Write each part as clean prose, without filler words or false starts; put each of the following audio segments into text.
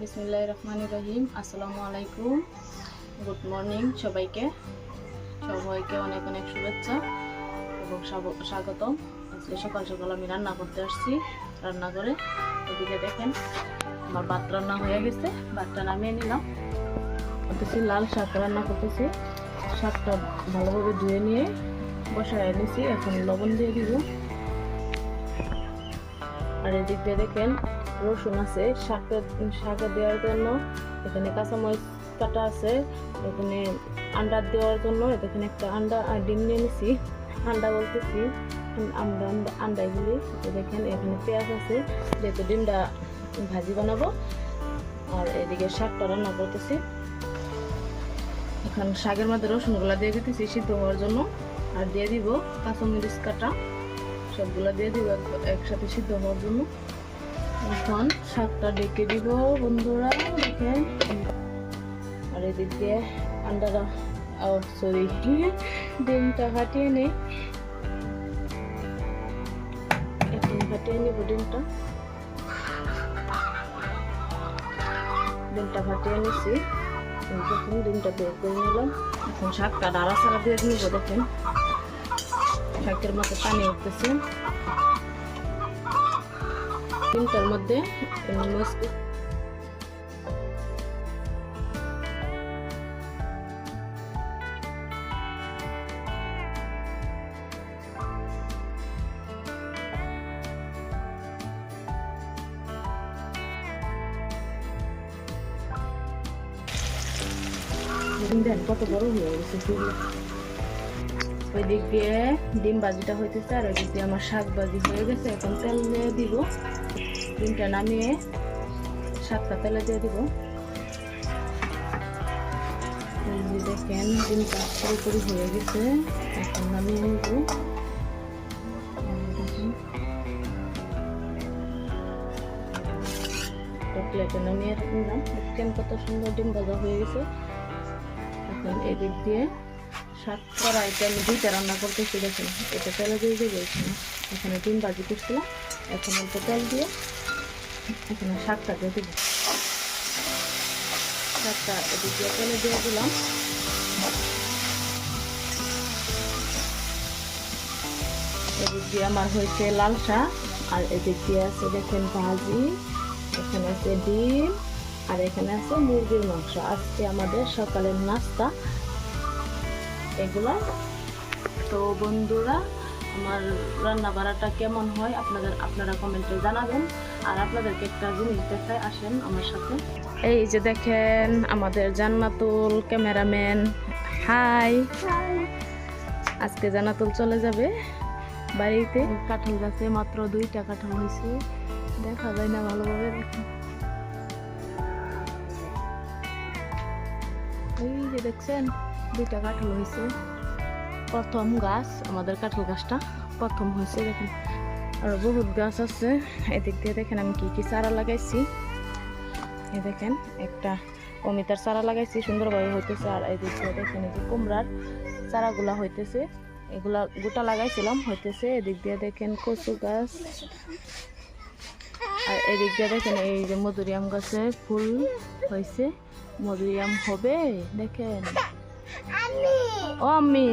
বিসমিল্লাহির রহমানির রহিম। আসসালামু আলাইকুম, গুড মর্নিং সবাইকে অনেক অনেক শুভেচ্ছা এবং স্বাগতম। আজকে সকাল সকাল আমি রান্না করতে আসছি। রান্না করে এদিকে দেখেন আমার ভাত রান্না হয়ে গেছে, ভাতটা নামিয়ে নিলাম। করতেছি লাল শাক রান্না করতেছি। শাকটা ভালোভাবে ধুয়ে নিয়ে বসায় নিয়েছি, এখন লবণ দিয়ে দিব। আর এদিক দিয়ে দেখেন রসুন আছে শাকে দেওয়ার জন্য, এখানে কাঁচামরিচ কাটা আছে, এখানে আন্ডা দেওয়ার জন্য এখানে একটা ডিম নিয়ে নিছি, আন্ডা বলতেছি আমরা আন্ডাই বলি। দেখেন এখানে পেঁয়াজ আছে, যেহেতু ডিমটা ভাজি বানাবো। আর এদিকে শাকটা রান্না করতেছি। এখন শাকের মধ্যে রসুনগুলা দিয়ে দিতেছি সিদ্ধ হওয়ার জন্য, আর দিয়ে দিব কাঁচামরিচ কাটা, সবগুলা দিয়ে দিব একসাথে সিদ্ধ হওয়ার জন্য। এখন শাকটা ডেকে দিব বন্ধুরা, দেখেন। আর এদিক দিয়ে ডিমটা ফাটিয়ে নেই, এখন ফাটিয়ে নিব ডিমটা ফাটিয়ে নিছি। দেখুন ডিমটা বের করে নিলাম। এখন শাকটা নাড়াচাড়া দিয়ে নিব। দেখেন শাকের মধ্যে পানি উঠতেছে। ডিমটার মধ্যে দেন কত বড় হয়ে গেছে। ওই দিক দিয়ে ডিম ভাজিটা হইতেছে, আর ওই দিক দিয়ে আমার শাক ভাজি হয়ে গেছে। এখন তেল দিয়ে দিব, ডিমটা নামিয়ে শাকটা তেলে দিয়ে দিব। দেখেন ডিমটা পুরোপুরি হয়ে গেছে, এখন নামিয়ে নিব। প্লেটে নামিয়ে নিলাম। দেখেন কত সুন্দর ডিম ভাজা হয়ে গেছে। এখন এদিক দিয়ে শাক কড়াইতে আমি দুইটা রান্না করতেছি। দেখেন এটা তেলে দিয়ে দিয়ে গেছিলাম, এখানে ডিম ভাজি করছিলাম। এখন অল্প তেল দিয়ে এখানে শাকটা দিয়ে দিব। শাকটা এদিক দিয়ে তেলে দিয়ে দিলাম। এদিক দিয়ে আমার হয়েছে লাল শাক, আর এদিক দিয়ে আছে দেখেন ভাজি, এখানে আছে ডিম, আর এখানে আছে মুরগির মাংস। আজকে আমাদের সকালের নাস্তা এগুলা। তো বন্ধুরা, আমার রান্না বাড়াটা কেমন হয় আপনারা কমেন্টে জানাবেন। আর আপনাদেরকে একটা জিনিস দেখায়, আসেন আমার সাথে। এই যে দেখেন আমাদের জান্নাতুল ক্যামেরাম্যান। হাই। আজকে জান্নাতুল চলে যাবে বাড়িতে। কাঁঠাল গাছে মাত্র 2টা কাঁঠাল হয়েছে, দেখা যায় না ভালোভাবে। দেখেন এই যে দেখছেন 2টা কাঁঠাল হয়েছে, প্রথম গাছ আমাদের কাঁঠাল গাছটা প্রথম হয়েছে। দেখেন আরো বহুত গাছ আছে। এদিক দিয়ে দেখেন আমি কি কি চারা লাগাইছি। এই দেখেন একটা অমিতার চারা লাগাইছি, সুন্দরভাবে হইতেছে। আর এদিক দিয়ে দেখেন এই যে কুমড়ার চারাগুলা হইতেছে, এগুলা গোটা লাগাইছিলাম, হইতেছে। এদিক দিয়ে দেখেন কচু গাছ, আর এদিক দিয়ে দেখেন এই যে মধুরিআম গাছে ফুল হয়েছে, মধুরিআম হবে। দেখেন ও আম্মি,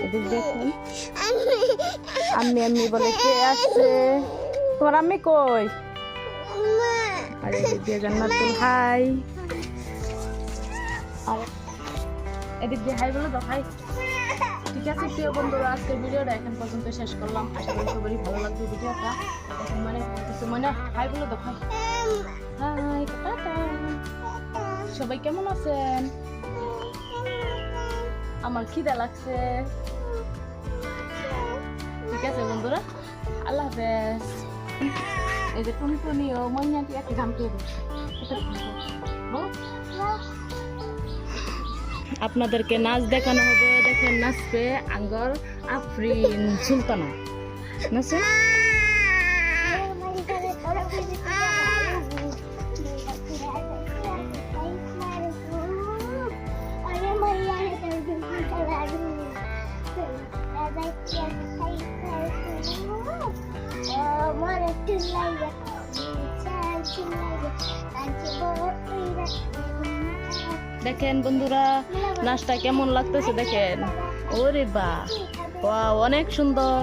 এদিক দেখেন আম্মি আম্মি বলে কে আসছে, তোমার আম্মি কই? আর এদিক দিয়ে জান্নাতুল হাই, আর এদিক দিয়ে হাই বলে দাও হাই। ঠিক আছে প্রিয় বন্ধুরা, আজকের ভিডিওটা এখন পর্যন্ত শেষ করলাম। আশা করি সবারই ভালো লাগবে ভিডিওটা। মানে হাই বলে দাও হাই। High tata. সবাই কেমন আছেন? আমার খিদা লাগছে। ঠিক আছে বন্ধুরা, আল্লাহ হাফেজ। এই যে টুনটুনি ও মইনাটি একটা গান করে আপনাদেরকে নাচ দেখানো হবে। দেখেন নাচবে আঙ্গর আফরিন সুলতানা নাচে। What a good night. দেখেন বন্ধুরা নাচটা কেমন লাগতেছে দেখেন। ওরে বাহ, ওয়াও, অনেক সুন্দর।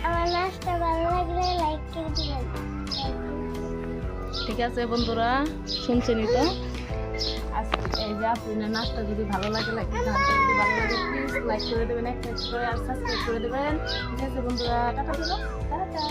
আমার নাচটা ভালো লাগলে লাইক করে দিবেন। ঠিক আছে বন্ধুরা, শুনছেনই তো। আজকে এই যে আপনার নাচটা যদি ভালো লাগে, গানটা যদি ভালো লাগে প্লিজ লাইক করে দেবেন, একটা করে আর সাবস্ক্রাইব করে দেবেন। ঠিক আছে বন্ধুরা, টাটা দিলো, টাটা।